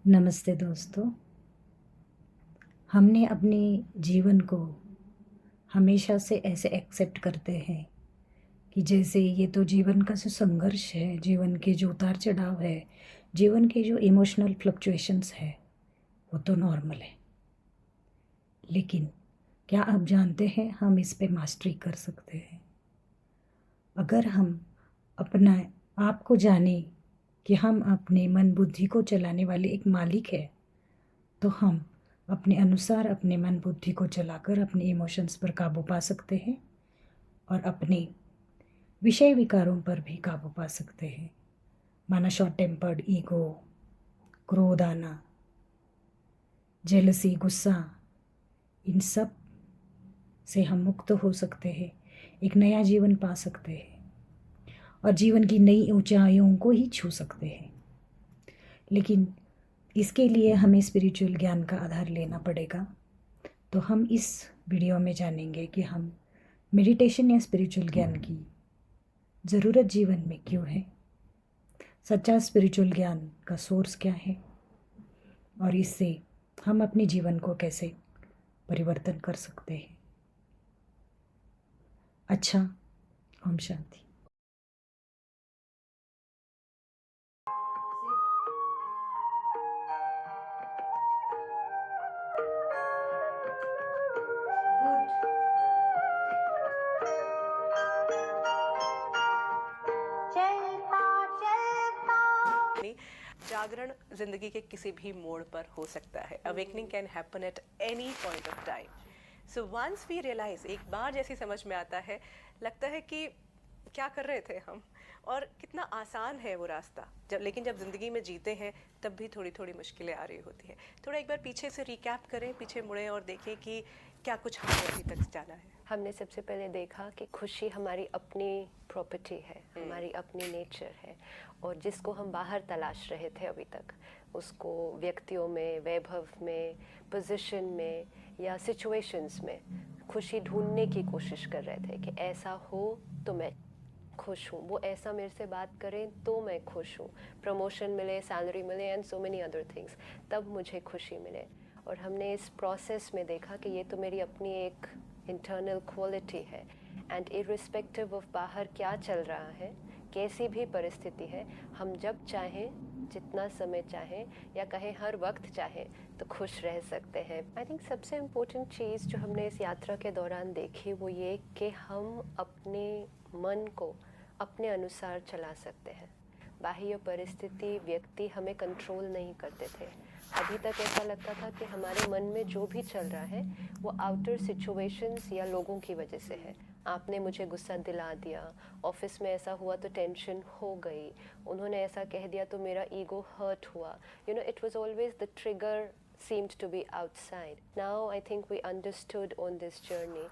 नमस्ते दोस्तों। हमने अपने जीवन को हमेशा से ऐसे एक्सेप्ट करते हैं कि जैसे ये तो जीवन का जो संघर्ष है, जीवन के जो उतार चढ़ाव है, जीवन के जो इमोशनल फ्लक्चुएशंस है, वो तो नॉर्मल है। लेकिन क्या आप जानते हैं हम इस पे मास्टरी कर सकते हैं? अगर हम अपना आप को जाने कि हम अपने मन बुद्धि को चलाने वाले एक मालिक है, तो हम अपने अनुसार अपने मन बुद्धि को चलाकर अपने इमोशंस पर काबू पा सकते हैं और अपने विषय विकारों पर भी काबू पा सकते हैं। माना शॉर्ट टेम्पर्ड, ईगो, क्रोध आना, जेलसी, गुस्सा, इन सब से हम मुक्त हो सकते हैं, एक नया जीवन पा सकते हैं और जीवन की नई ऊंचाइयों को ही छू सकते हैं। लेकिन इसके लिए हमें स्पिरिचुअल ज्ञान का आधार लेना पड़ेगा। तो हम इस वीडियो में जानेंगे कि हम मेडिटेशन या स्पिरिचुअल ज्ञान की ज़रूरत जीवन में क्यों है, सच्चा स्पिरिचुअल ज्ञान का सोर्स क्या है और इससे हम अपने जीवन को कैसे परिवर्तन कर सकते हैं। अच्छा, ओम शांति। जागरण जिंदगी के किसी भी मोड़ पर हो सकता है। Awakening can happen at any point of time. So once we realise, एक बार जैसे समझ में आता है, लगता है कि क्या कर रहे थे हम और कितना आसान है वो रास्ता। लेकिन जब ज़िंदगी में जीते हैं तब भी थोड़ी थोड़ी मुश्किलें आ रही होती हैं। थोड़ा एक बार पीछे से रिकैप करें, पीछे मुड़ें और देखें कि क्या कुछ हमने अभी तक जाना है। हमने सबसे पहले देखा कि खुशी हमारी अपनी प्रॉपर्टी है, हमारी अपनी नेचर है, और जिसको हम बाहर तलाश रहे थे अभी तक, उसको व्यक्तियों में, वैभव में, पोजीशन में या सिचुएशंस में खुशी ढूंढने की कोशिश कर रहे थे कि ऐसा हो तो मैं खुश हूँ, वो ऐसा मेरे से बात करें तो मैं खुश हूँ, प्रमोशन मिले, सैलरी मिले and so many other things, तब मुझे खुशी मिले। और हमने इस प्रोसेस में देखा कि ये तो मेरी अपनी एक इंटरनल क्वालिटी है, एंड इर्रिस्पेक्टिव ऑफ बाहर क्या चल रहा है, कैसी भी परिस्थिति है, हम जब चाहें, जितना समय चाहें या कहें हर वक्त चाहें तो खुश रह सकते हैं। आई थिंक सबसे इम्पोर्टेंट चीज़ जो हमने इस यात्रा के दौरान देखी वो ये कि हम अपने मन को अपने अनुसार चला सकते हैं। बाह्य परिस्थिति, व्यक्ति हमें कंट्रोल नहीं करते थे। अभी तक ऐसा लगता था कि हमारे मन में जो भी चल रहा है वो आउटर सिचुएशंस या लोगों की वजह से है। आपने मुझे गुस्सा दिला दिया, ऑफिस में ऐसा हुआ तो टेंशन हो गई, उन्होंने ऐसा कह दिया तो मेरा ईगो हर्ट हुआ। It was always the trigger seemed to be outside. Now I think we understood on this journey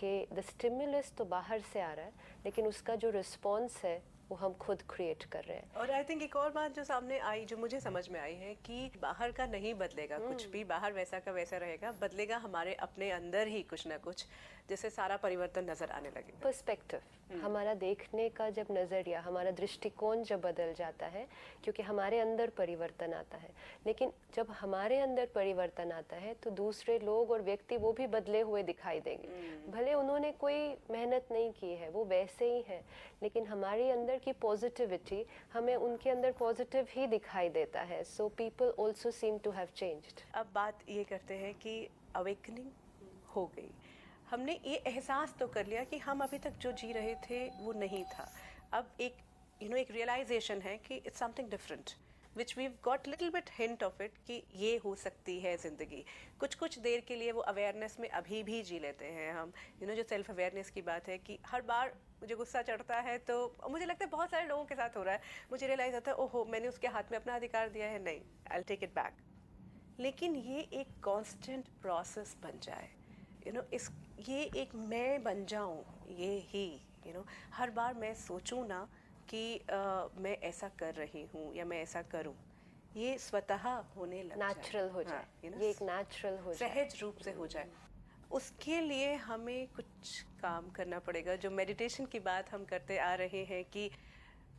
कि द स्टिमुलस तो बाहर से आ रहा है, लेकिन उसका जो रिस्पॉन्स है वो हम खुद क्रिएट कर रहे हैं। और आई थिंक एक और बात जो सामने आई, जो मुझे समझ में आई है कि बाहर का नहीं बदलेगा कुछ भी, बाहर वैसा का वैसा रहेगा, बदलेगा हमारे अपने अंदर ही कुछ ना कुछ, जिससे सारा परिवर्तन नजर आने लगेगा। पर्सपेक्टिव, हमारा देखने का जब नज़रिया, हमारा दृष्टिकोण जब बदल जाता है, क्योंकि हमारे अंदर परिवर्तन आता है। लेकिन जब हमारे अंदर परिवर्तन आता है तो दूसरे लोग और व्यक्ति वो भी बदले हुए दिखाई देंगे। भले उन्होंने कोई मेहनत नहीं की है, वो वैसे ही है, लेकिन हमारे अंदर की पॉजिटिविटी हमें उनके अंदर पॉजिटिव ही दिखाई देता है। So people also seem to have changed. अब बात ये करते हैं कि अवेकनिंग हो गई, हमने ये एहसास तो कर लिया कि हम अभी तक जो जी रहे थे वो नहीं था। अब एक एक रियलाइजेशन है कि it's something different, which we got little bit hint of it कि ये हो सकती है ज़िंदगी। कुछ कुछ देर के लिए वो अवेयरनेस में अभी भी जी लेते हैं हम। जो सेल्फ अवेयरनेस की बात है कि हर बार मुझे गुस्सा चढ़ता है तो मुझे लगता है बहुत सारे लोगों के साथ हो रहा है, मुझे रियलाइज़ होता है ओहो मैंने उसके हाथ में अपना अधिकार दिया है, नहीं, I will take it back. लेकिन ये एक कांस्टेंट प्रोसेस बन जाए, इस ये एक मैं बन जाऊँ, ये ही हर बार मैं सोचूं ना कि मैं ऐसा कर रही हूँ या मैं ऐसा करूँ, ये स्वतः होने लग जाए, नेचुरल हो जाए। ये एक नेचुरल हो जाए, सहज रूप से हो जाए। उसके लिए हमें कुछ काम करना पड़ेगा, जो मेडिटेशन की बात हम करते आ रहे हैं कि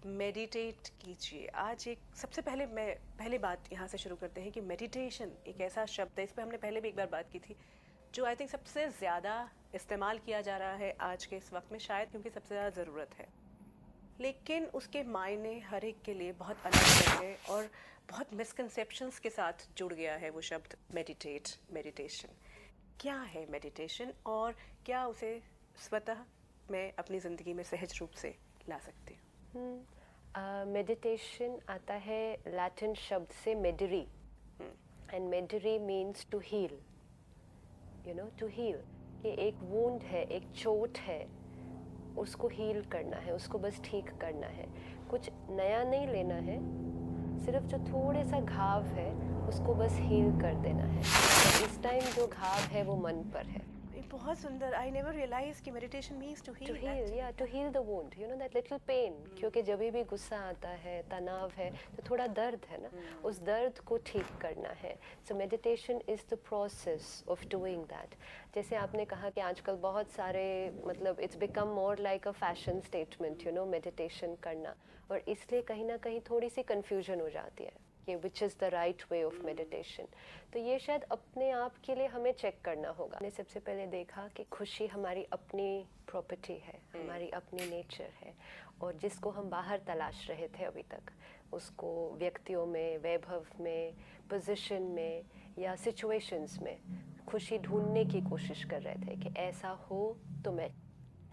मेडिटेट कीजिए। आज एक सबसे पहले मैं पहली बात यहाँ से शुरू करते हैं कि मेडिटेशन एक ऐसा शब्द है, इस पे हमने पहले भी एक बार बात की थी, जो आई थिंक सबसे ज़्यादा इस्तेमाल किया जा रहा है आज के इस वक्त में, शायद क्योंकि सबसे ज़्यादा ज़रूरत है। लेकिन उसके मायने हर एक के लिए बहुत अलग है और बहुत मिसकंसेप्शंस के साथ जुड़ गया है वो शब्द मेडिटेशन। क्या है मेडिटेशन और क्या उसे स्वतः मैं अपनी ज़िंदगी में सहज रूप से ला सकती हूँ? मेडिटेशन आता है लैटिन शब्द से मेडरी, एंड मेडरी means to heal, you know, to heal. कि एक वुंड है, एक चोट है, उसको हील करना है, उसको बस ठीक करना है, कुछ नया नहीं लेना है, सिर्फ जो थोड़े सा घाव है उसको बस हील कर देना है। और इस टाइम जो घाव है वो मन पर है। बहुत सुंदर। आई नेवर रियलाइज कि meditation means to heal. To heal the wound, you know, that little pain. क्योंकि जब भी गुस्सा आता है, तनाव है, तो थोड़ा दर्द है ना, उस दर्द को ठीक करना है। So meditation is the process of doing that. जैसे आपने कहा कि आजकल बहुत सारे, मतलब it's become more like a fashion statement, you know, meditation करना, और इसलिए कहीं ना कहीं थोड़ी सी कंफ्यूजन हो जाती है कि which is the right way of meditation. तो ये शायद अपने आप के लिए हमें चेक करना होगा। हमने सबसे पहले देखा कि खुशी हमारी अपनी प्रॉपर्टी है, हमारी अपनी नेचर है, और जिसको हम बाहर तलाश रहे थे अभी तक, उसको व्यक्तियों में, वैभव में, पोजीशन में या सिचुएशंस में खुशी ढूंढने की कोशिश कर रहे थे कि ऐसा हो तो मैं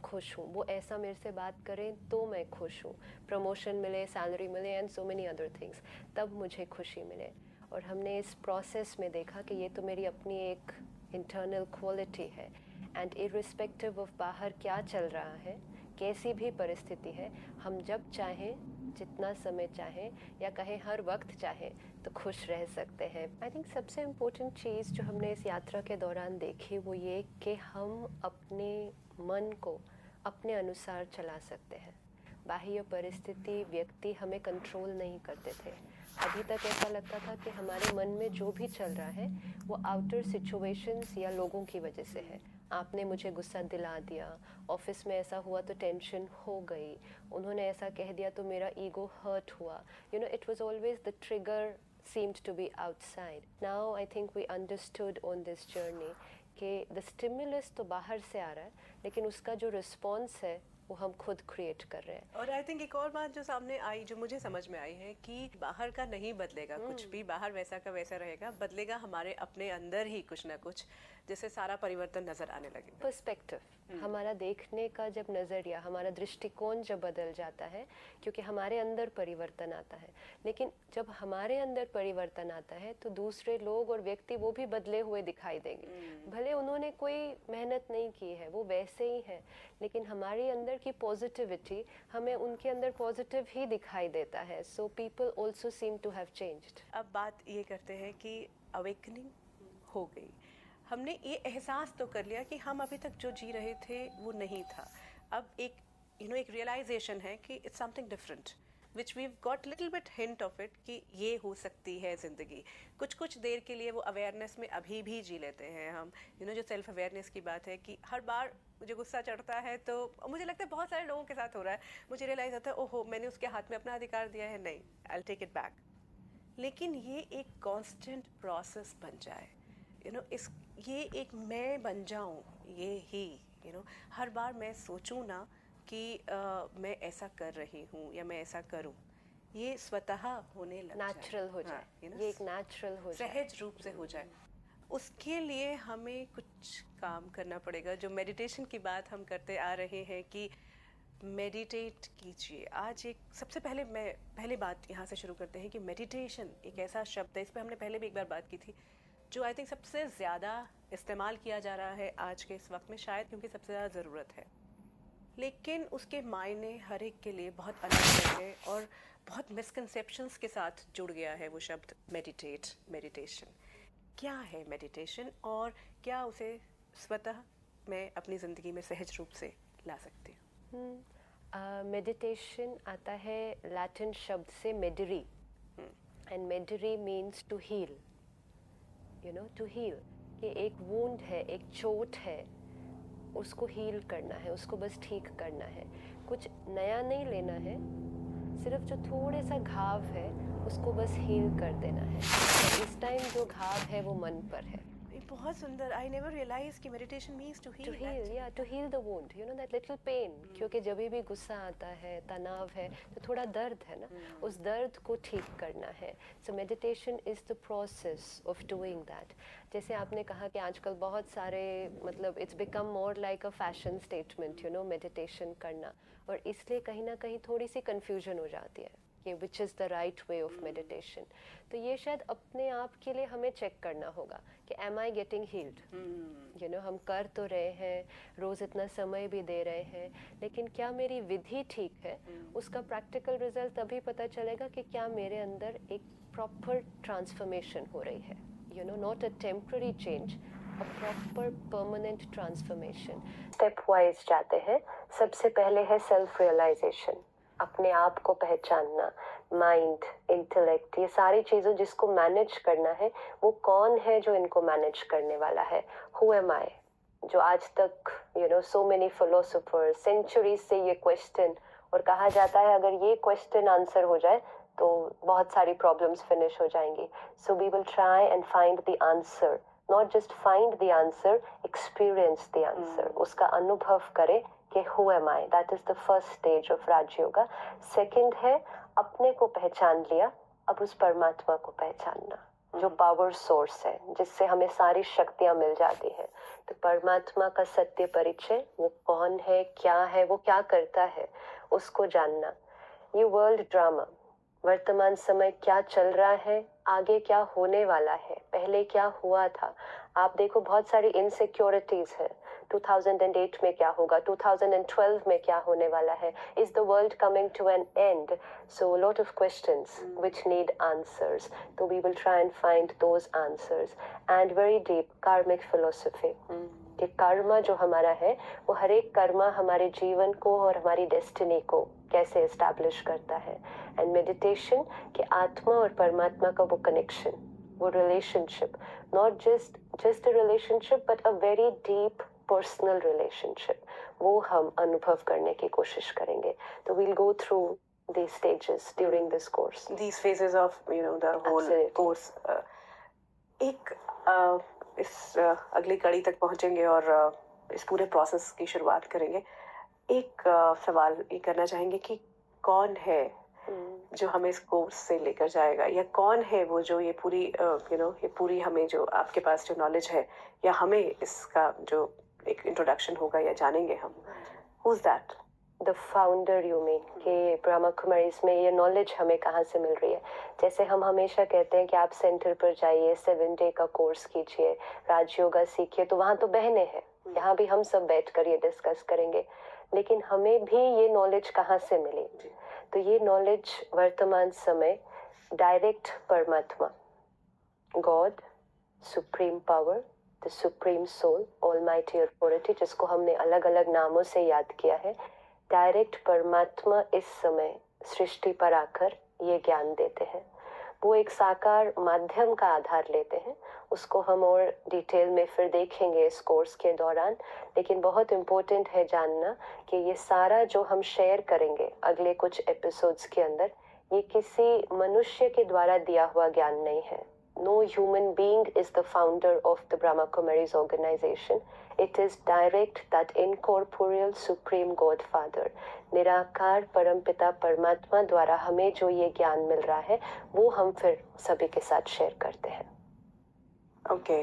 खुश हूँ, वो ऐसा मेरे से बात करें तो मैं खुश हूँ, प्रमोशन मिले, सैलरी मिले, and so many other things, तब मुझे खुशी मिले। और हमने इस प्रोसेस में देखा कि ये तो मेरी अपनी एक इंटरनल क्वालिटी है, एंड इर्रिस्पेक्टिव ऑफ बाहर क्या चल रहा है, कैसी भी परिस्थिति है, हम जब चाहें, जितना समय चाहें, या कहें हर वक्त चाहें, तो खुश रह सकते हैं। आई थिंक सबसे इम्पोर्टेंट चीज़ जो हमने इस यात्रा के दौरान देखी वो ये कि हम अपने मन को अपने अनुसार चला सकते हैं। बाह्य परिस्थिति, व्यक्ति हमें कंट्रोल नहीं करते थे। अभी तक ऐसा लगता था कि हमारे मन में जो भी चल रहा है वो आउटर सिचुएशंस या लोगों की वजह से है। आपने मुझे गुस्सा दिला दिया, ऑफिस में ऐसा हुआ तो टेंशन हो गई, उन्होंने ऐसा कह दिया तो मेरा ईगो हर्ट हुआ, you know, it was always the trigger seemed to be outside. Now I think we understood on this journey कि the stimulus तो बाहर से आ रहा है, लेकिन उसका जो रिस्पॉन्स है वो हम खुद क्रिएट कर रहे हैं। और आई थिंक एक और बात जो सामने आई, जो मुझे समझ में आई है कि बाहर का नहीं बदलेगा कुछ भी, बाहर वैसा का वैसा रहेगा, बदलेगा हमारे अपने अंदर ही कुछ ना कुछ, जिससे सारा परिवर्तन नजर आने लगे। पर्सपेक्टिव, हमारा देखने का जब नज़रिया, हमारा दृष्टिकोण जब बदल जाता है, क्योंकि हमारे अंदर परिवर्तन आता है। लेकिन जब हमारे अंदर परिवर्तन आता है तो दूसरे लोग और व्यक्ति वो भी बदले हुए दिखाई देंगे। भले उन्होंने कोई मेहनत नहीं की है, वो वैसे ही है, लेकिन हमारे अंदर की पॉजिटिविटी हमें उनके अंदर पॉजिटिव ही दिखाई देता है। So people also seem to have changed. अब बात ये करते हैं कि अवेकनिंग हो गई, हमने ये एहसास तो कर लिया कि हम अभी तक जो जी रहे थे वो नहीं था। अब एक एक रियलाइजेशन है कि it's something different, which we got little bit hint of it कि ये हो सकती है ज़िंदगी। कुछ देर के लिए वो अवेयरनेस में अभी भी जी लेते हैं हम। जो सेल्फ अवेयरनेस की बात है कि हर बार मुझे गुस्सा चढ़ता है तो मुझे लगता है बहुत सारे लोगों के साथ हो रहा है, मुझे रियलाइज़ होता है ओहो मैंने उसके हाथ में अपना अधिकार दिया है, नहीं, I will take it back. लेकिन ये एक कांस्टेंट प्रोसेस बन जाए, ये एक मैं बन जाऊँ, ये ही हर बार मैं सोचूं ना कि मैं ऐसा कर रही हूँ या मैं ऐसा करूँ, ये स्वतः होने लग जाए, नेचुरल हो जाए, ये एक नेचुरल हो जाए, सहज रूप से हो जाए। उसके लिए हमें कुछ काम करना पड़ेगा, जो मेडिटेशन की बात हम करते आ रहे हैं कि मेडिटेट कीजिए। आज एक सबसे पहले मैं पहली बात यहाँ से शुरू करते हैं कि मेडिटेशन एक ऐसा शब्द है, इस पर हमने पहले भी एक बार बात की थी, जो आई थिंक सबसे ज़्यादा इस्तेमाल किया जा रहा है आज के इस वक्त में, शायद क्योंकि सबसे ज़्यादा ज़रूरत है। लेकिन उसके मायने हर एक के लिए बहुत अलग है और बहुत मिसकंसेप्शंस के साथ जुड़ गया है वो शब्द मेडिटेशन। क्या है मेडिटेशन और क्या उसे स्वतः मैं अपनी ज़िंदगी में सहज रूप से ला सकती हूँ? मेडिटेशन आता है लैटिन शब्द से मेडरी, एंड मेडरी means to heal, you know, to heal. कि एक वुंड है, एक चोट है, उसको हील करना है, उसको बस ठीक करना है, कुछ नया नहीं लेना है, सिर्फ जो थोड़े सा घाव है उसको बस हील कर देना है। और इस टाइम जो घाव है वो मन पर है। ये बहुत सुंदर। आई नेवर रियलाइज कि meditation means to To heal. heal, yeah, to heal the wound, you know, that little pain. क्योंकि जब भी गुस्सा आता है, तनाव है, तो थोड़ा दर्द है ना, उस दर्द को ठीक करना है। So meditation is the process of doing that. जैसे आपने कहा कि आजकल बहुत सारे मतलब it's become more like a fashion statement, you know, meditation करना, और इसलिए कहीं ना कहीं थोड़ी सी confusion हो जाती है कि which is the right way of meditation. तो ये शायद अपने आप के लिए हमें चेक करना होगा कि am I getting healed? You know, हम कर तो रहे हैं, रोज़ इतना समय भी दे रहे हैं, लेकिन क्या मेरी विधि ठीक है? उसका प्रैक्टिकल रिजल्ट तभी पता चलेगा कि क्या मेरे अंदर एक प्रॉपर ट्रांसफॉर्मेशन हो रही है। You know, not a temporary change, a proper permanent transformation. Step wise जाते हैं। सबसे पहले है सेल्फ रियलाइजेशन, अपने आप को पहचानना। माइंड, इंटेलेक्ट, ये सारी चीज़ों जिसको मैनेज करना है, वो कौन है जो इनको मैनेज करने वाला है? Who am I? जो आज तक you know so many philosophers centuries से ये क्वेश्चन, और कहा जाता है अगर ये क्वेश्चन आंसर हो जाए तो बहुत सारी प्रॉब्लम्स फिनिश हो जाएंगी। So we will try and find the answer, not just find the answer, experience the answer, उसका अनुभव करें कि who am I. That is the first stage of Rajyoga. Second है अपने को पहचान लिया, अब उस परमात्मा को पहचानना जो पावर सोर्स है, जिससे हमें सारी शक्तियां मिल जाती हैं। तो परमात्मा का सत्य परिचय, वो कौन है, क्या है, वो क्या करता है, उसको जानना। ये वर्ल्ड ड्रामा, वर्तमान समय क्या चल रहा है, आगे क्या होने वाला है, पहले क्या हुआ था। आप देखो बहुत सारी इनसिक्योरिटीज है। 2008 में क्या होगा, 2012 में क्या होने वाला है, is the world coming to an end? So lot of questions which need answers. तो we will try and find those answers. And very deep karmic philosophy. कि कर्म जो हमारा है, वो हर एक कर्म हमारे जीवन को और हमारी डेस्टिनी को कैसे एस्टैब्लिश करता है। एंड मेडिटेशन कि आत्मा और परमात्मा का वो कनेक्शन, वो relationship, not just a relationship but a very deep personal relationship, वो हम अनुभव करने की कोशिश करेंगे। तो we'll go through these stages during this course. These phases of the whole Absolutely. course. एक इस अगली कड़ी तक पहुंचेंगे और इस पूरे प्रोसेस की शुरुआत करेंगे। एक सवाल ये करना चाहेंगे कि कौन है जो हमें इस कोर्स से लेकर जाएगा, या कौन है वो जो ये पूरी ये पूरी हमें जो आपके पास जो नॉलेज है, या हमें इसका जो एक इंट्रोडक्शन होगा या जानेंगे हम, who is that? The founder you mean कि ब्रह्मा कुमारीज में ये नॉलेज हमें कहाँ से मिल रही है? जैसे हम हमेशा कहते हैं कि आप सेंटर पर जाइए, 7 डे का कोर्स कीजिए, राजयोगा सीखिए, तो वहाँ तो बहनें हैं, यहाँ भी हम सब बैठ कर ये डिस्कस करेंगे, लेकिन हमें भी ये नॉलेज कहाँ से मिली? तो ये नॉलेज वर्तमान समय डायरेक्ट परमात्मा, God, supreme power, the supreme soul, almighty authority, जिसको हमने अलग अलग नामों से याद किया है, डायरेक्ट परमात्मा इस समय सृष्टि पर आकर ये ज्ञान देते हैं। वो एक साकार माध्यम का आधार लेते हैं, उसको हम और डिटेल में फिर देखेंगे इस कोर्स के दौरान। लेकिन बहुत इम्पोर्टेंट है जानना कि ये सारा जो हम शेयर करेंगे अगले कुछ एपिसोड्स के अंदर, ये किसी मनुष्य के द्वारा दिया हुआ ज्ञान नहीं है। No human being is the founder of the Brahma Kumaris organization. It is direct that incorporeal supreme Godfather, निराकार परमपिता परमात्मा द्वारा हमें जो ये ज्ञान मिल रहा है, वो हम फिर सभी के साथ शेयर करते हैं। ओके,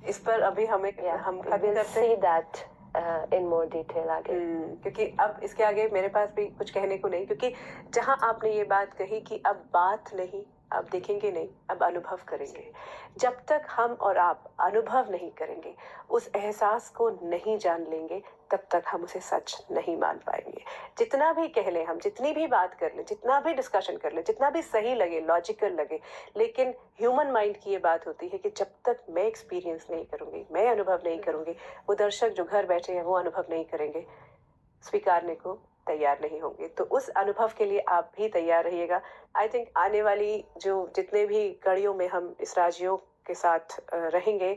इस पर अभी हम खत्म we'll करते see हैं that in more detail आगे। क्योंकि अब इसके आगे मेरे पास भी कुछ कहने को नहीं, क्योंकि जहां आपने ये बात कही कि अब बात नहीं, अब देखेंगे नहीं, अब अनुभव करेंगे। जब तक हम और आप अनुभव नहीं करेंगे, उस एहसास को नहीं जान लेंगे, तब तक हम उसे सच नहीं मान पाएंगे। जितना भी कह लें हम, जितनी भी बात कर लें, जितना भी डिस्कशन कर लें, जितना भी सही लगे, लॉजिकल लगे, लेकिन ह्यूमन माइंड की ये बात होती है कि जब तक मैं एक्सपीरियंस नहीं करूंगी, मैं अनुभव नहीं करूंगी, वो दर्शक जो घर बैठे हैं वो अनुभव नहीं करेंगे, स्वीकारने को तैयार नहीं होंगे। तो उस अनुभव के लिए आप भी तैयार रहिएगा। आई थिंक आने वाली जो जितने भी कड़ियों में हम इस राजयोग के साथ रहेंगे,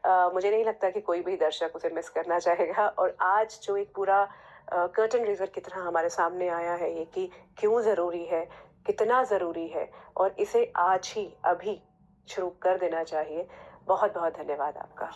मुझे नहीं लगता कि कोई भी दर्शक उसे मिस करना चाहेगा। और आज जो एक पूरा कर्टन रेजर की तरह हमारे सामने आया है ये कि क्यों ज़रूरी है, कितना ज़रूरी है, और इसे आज ही अभी शुरू कर देना चाहिए। बहुत बहुत धन्यवाद आपका।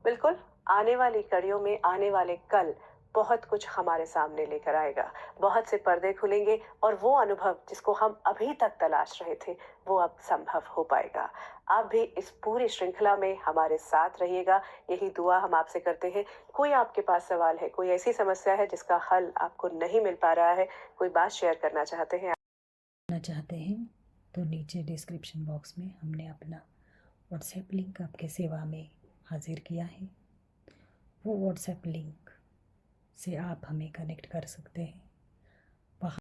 बिल्कुल, आने वाली कड़ियों में आने वाले कल बहुत कुछ हमारे सामने लेकर आएगा। बहुत से पर्दे खुलेंगे और वो अनुभव जिसको हम अभी तक तलाश रहे थे वो अब संभव हो पाएगा। आप भी इस पूरी श्रृंखला में हमारे साथ रहिएगा, यही दुआ हम आपसे करते हैं। कोई आपके पास सवाल है, कोई ऐसी समस्या है जिसका हल आपको नहीं मिल पा रहा है, कोई बात शेयर करना चाहते हैं तो नीचे डिस्क्रिप्शन बॉक्स में हमने अपना व्हाट्सएप लिंक आपके सेवा में हाजिर किया है। वो व्हाट्सएप लिंक से आप हमें कनेक्ट कर सकते हैं।